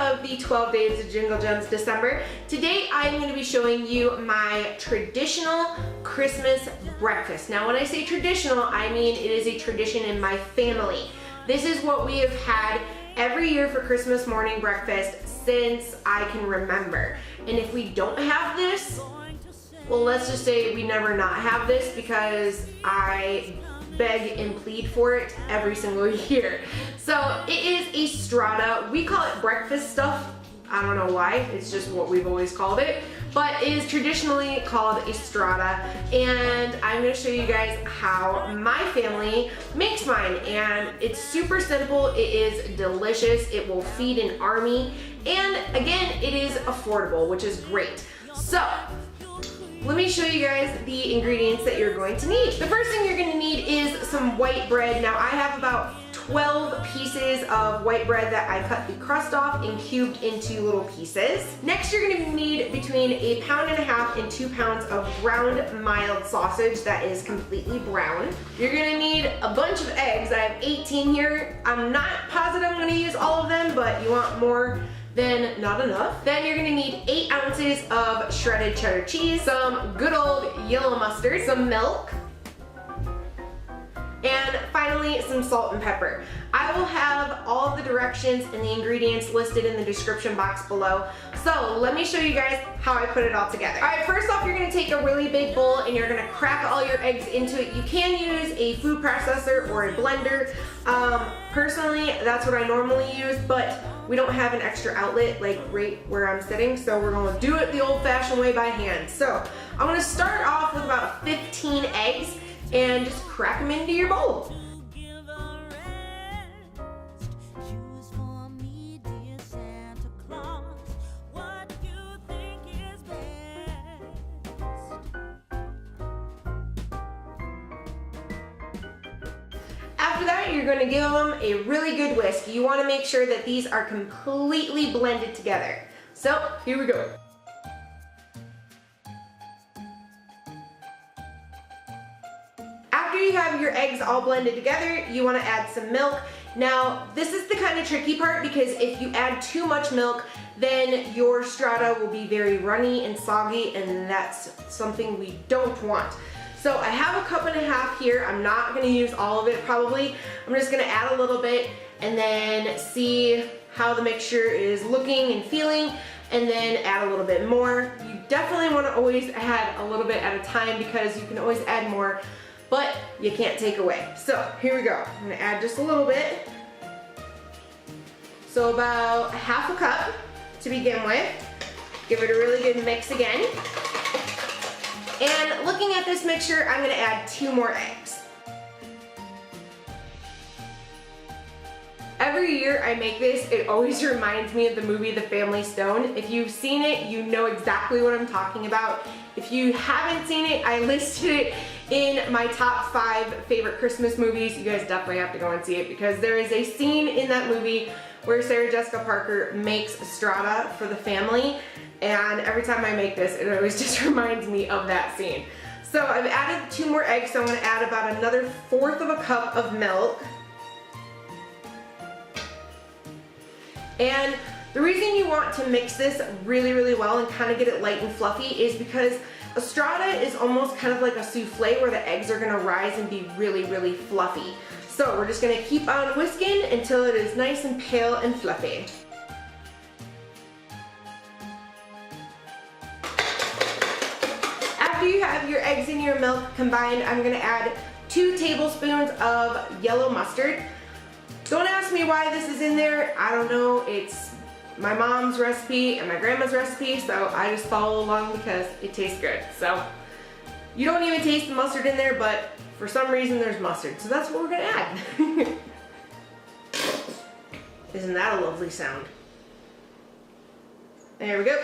of the 12 Days of Jingle Gems December. Today I'm going to be showing you my traditional Christmas breakfast. Now when I say traditional, I mean it is a tradition in my family. This is what we have had every year for Christmas morning breakfast since I can remember. And if we don't have this, well, let's just say we never not have this because I beg and plead for it every single year. So it is a strata. We call it breakfast stuff. I don't know why, it's just what we've always called it, but it is traditionally called a strata, and I'm going to show you guys how my family makes mine. And it's super simple, it is delicious, it will feed an army, and again, it is affordable, which is great. So let me show you guys the ingredients that you're going to need. The first thing you're going to need is some white bread. Now I have about 12 pieces of white bread that I cut the crust off and cubed into little pieces. Next, you're going to need between 1.5 pounds and 2 pounds of ground mild sausage that is completely brown. You're going to need a bunch of eggs. I have 18 here. I'm not positive I'm going to use all of them, but you want more than not enough. Then you're gonna need 8 ounces of shredded cheddar cheese, some good old yellow mustard, some milk, and finally some salt and pepper. I will have all of the directions and the ingredients listed in the description box below. So let me show you guys how I put it all together. All right, first off, you're gonna take a really big bowl and you're gonna crack all your eggs into it. You can use a food processor or a blender. Personally, that's what I normally use, but we don't have an extra outlet like right where I'm sitting, so we're gonna do it the old-fashioned way by hand. So I'm gonna start off with about 15 eggs and just crack them into your bowl. After that, you're going to give them a really good whisk. You want to make sure that these are completely blended together. So, here we go. After you have your eggs all blended together, you want to add some milk. Now, this is the kind of tricky part because if you add too much milk, then your strata will be very runny and soggy, and that's something we don't want. So I have 1.5 cups here. I'm not going to use all of it probably. I'm just going to add a little bit and then see how the mixture is looking and feeling, and then add a little bit more. You definitely want to always add a little bit at a time because you can always add more, but you can't take away. So here we go. I'm going to add just a little bit. So about 1/2 cup to begin with. Give it a really good mix again. And looking at this mixture, I'm going to add 2 more eggs. Every year I make this, it always reminds me of the movie The Family Stone. If you've seen it, you know exactly what I'm talking about. If you haven't seen it, I listed it in my top 5 favorite Christmas movies. You guys definitely have to go and see it because there is a scene in that movie where Sarah Jessica Parker makes a strata for the family. And every time I make this, it always just reminds me of that scene. So I've added 2 more eggs, so I'm going to add about another 1/4 cup of milk. And the reason you want to mix this really, really well and kind of get it light and fluffy is because a strata is almost kind of like a souffle where the eggs are going to rise and be really, really fluffy. So we're just going to keep on whisking until it is nice and pale and fluffy. After you have your eggs and your milk combined, I'm going to add 2 tablespoons of yellow mustard. Don't ask me why this is in there. I don't know. It's my mom's recipe and my grandma's recipe, so I just follow along because it tastes good. So you don't even taste the mustard in there, but for some reason there's mustard, so that's what we're going to add. Isn't that a lovely sound? There we go.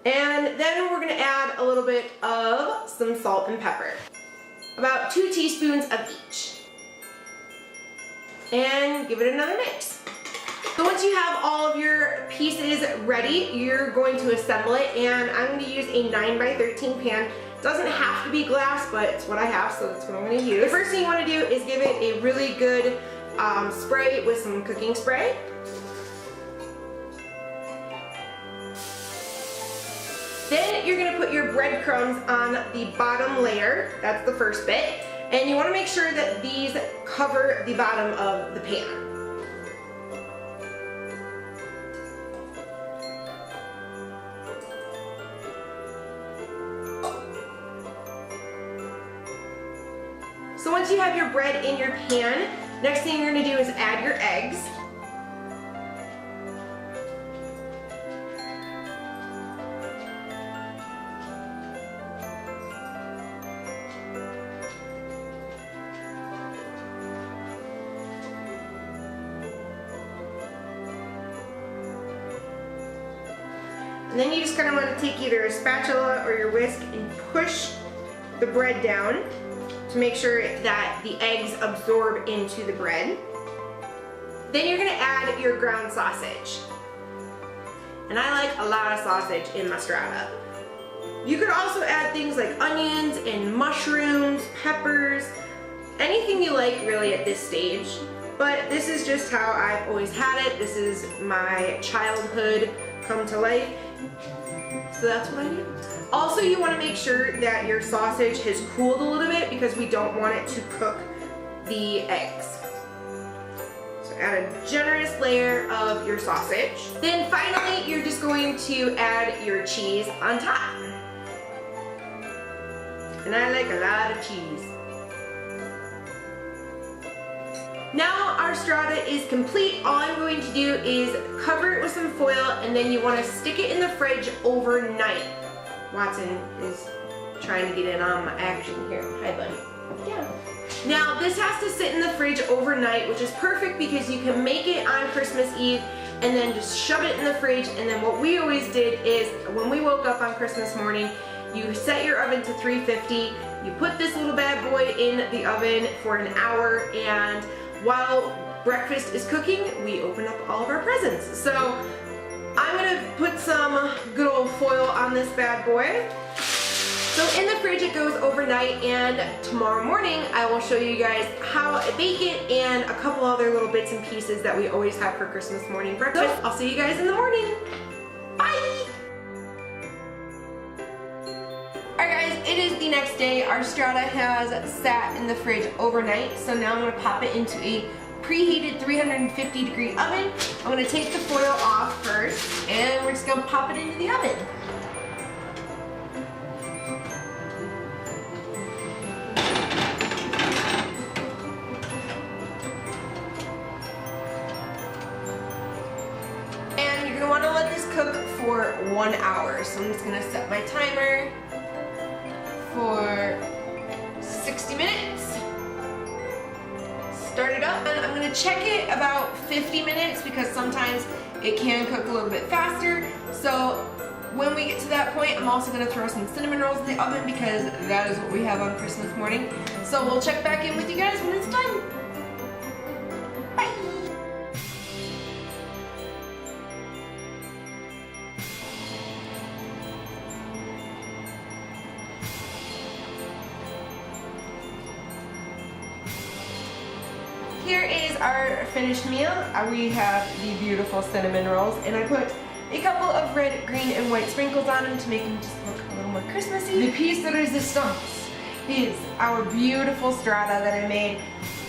And then we're going to add a little bit of some salt and pepper. About 2 teaspoons of each. And give it another mix. So once you have all of your pieces ready, you're going to assemble it, and I'm going to use a 9x13 pan. It doesn't have to be glass, but it's what I have, so that's what I'm going to use. The first thing you want to do is give it a really good spray with some cooking spray. Then you're gonna put your breadcrumbs on the bottom layer. That's the first bit. And you wanna make sure that these cover the bottom of the pan. So once you have your bread in your pan, next thing you're gonna do is add your eggs. And then you just kind of want to take either a spatula or your whisk and push the bread down to make sure that the eggs absorb into the bread. Then you're gonna add your ground sausage. And I like a lot of sausage in my strata. You could also add things like onions and mushrooms, peppers, anything you like really at this stage. But this is just how I've always had it. This is my childhood come to life. So that's what I do. Also, you want to make sure that your sausage has cooled a little bit because we don't want it to cook the eggs. So add a generous layer of your sausage. Then finally, you're just going to add your cheese on top. And I like a lot of cheese. Now our strata is complete. All I'm going to do is cover it with some foil, and then you want to stick it in the fridge overnight. Watson is trying to get in on my action here. Hi, buddy. Yeah. Now this has to sit in the fridge overnight, which is perfect because you can make it on Christmas Eve and then just shove it in the fridge. And then what we always did is when we woke up on Christmas morning, you set your oven to 350. You put this little bad boy in the oven for an hour, and while breakfast is cooking, we open up all of our presents. So I'm gonna put some good old foil on this bad boy. So in the fridge it goes overnight, and tomorrow morning I will show you guys how I bake it and a couple other little bits and pieces that we always have for Christmas morning breakfast. So I'll see you guys in the morning. Bye! Alright guys, it is the next day. Our strata has sat in the fridge overnight, so now I'm going to pop it into a preheated 350-degree oven. I'm going to take the foil off first, and we're just going to pop it into the oven. And you're going to want to let this cook for 1 hour. So I'm just going to set my timer for 60 minutes. Start it up, and I'm going to check it about 50 minutes because sometimes it can cook a little bit faster. So when we get to that point, I'm also going to throw some cinnamon rolls in the oven because that is what we have on Christmas morning. So we'll check back in with you guys when it's done. Bye! Here is our finished meal. We have the beautiful cinnamon rolls, and I put a couple of red, green, and white sprinkles on them to make them just look a little more Christmassy. The piece de resistance is our beautiful strata that I made.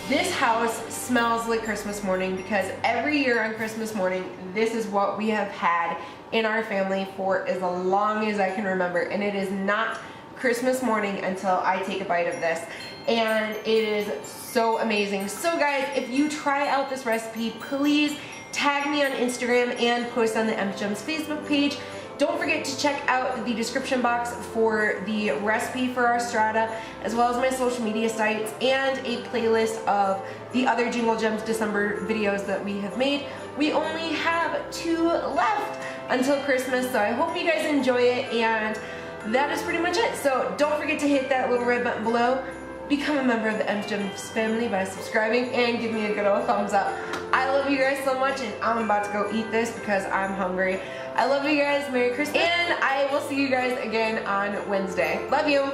This house smells like Christmas morning because every year on Christmas morning, this is what we have had in our family for as long as I can remember, and it is not Christmas morning until I take a bite of this. And it is so amazing. So guys, if you try out this recipe, please tag me on Instagram and post on the MGems Facebook page. Don't forget to check out the description box for the recipe for our strata, as well as my social media sites and a playlist of the other Jingle Gems December videos that we have made. We only have 2 left until Christmas, so I hope you guys enjoy it, and that is pretty much it. So don't forget to hit that little red button below. Become a member of the MGems family by subscribing and give me a good old thumbs up. I love you guys so much, and I'm about to go eat this because I'm hungry. I love you guys. Merry Christmas, and I will see you guys again on Wednesday. Love you.